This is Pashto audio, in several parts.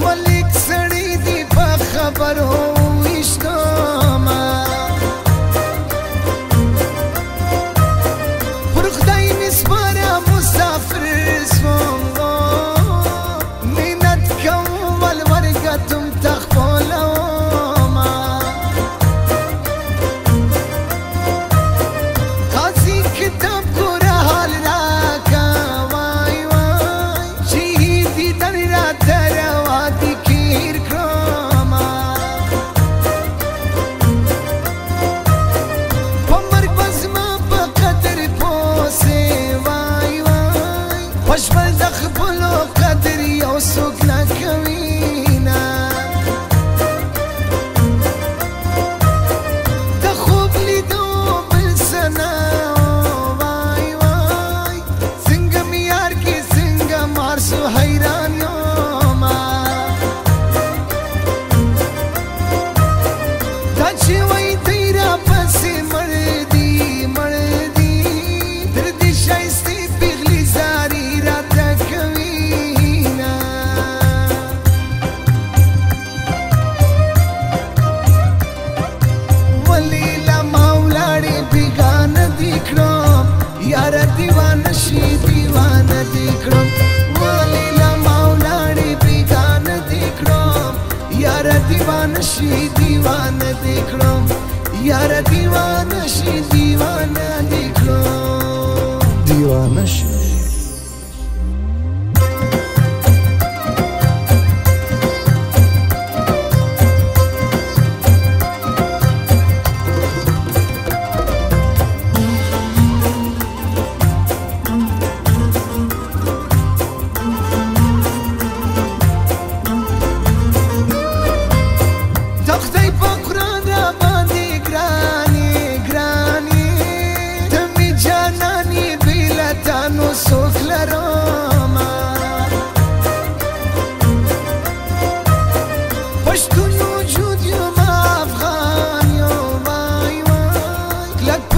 मलिक सड़ी दी खबर हो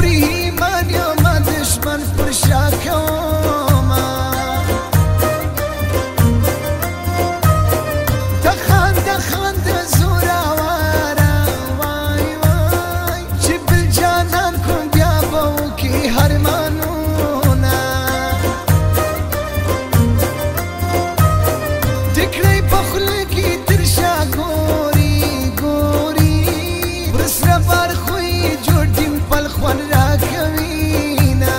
ایمان یما دشمن پر شا کوما دخند زوراوارا وای وای چې بل جانان کوم بیا به وکړي هرمانونه ټکړی په خوله کې تر شا ګوري پر سره بار خو یې جوړ ډیمپل خوند راکوینه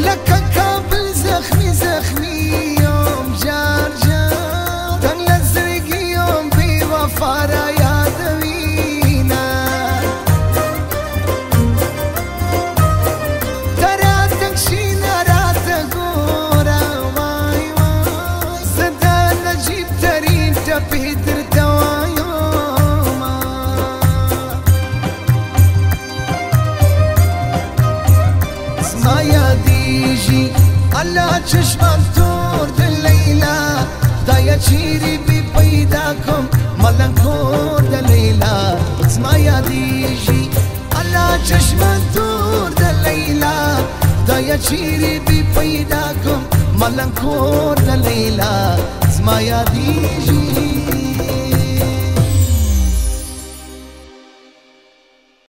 لکه کابل زخمي یم جار تنگ له زړګي یم بې وفا را یادوینه ته راته کښېنه راته ګوره وای وای زه د نجیب ترین ټپې درته وایمه زما یادېږي الله چشمان تور د لیلا خدایه چیرې بې پیدا کړم ملنګ کور د لیلا زما یادېږي الله چشمان تور د لیلا خدایه چیرې بې پیدا کړم ملنګ کور د لیلا زما یادېږي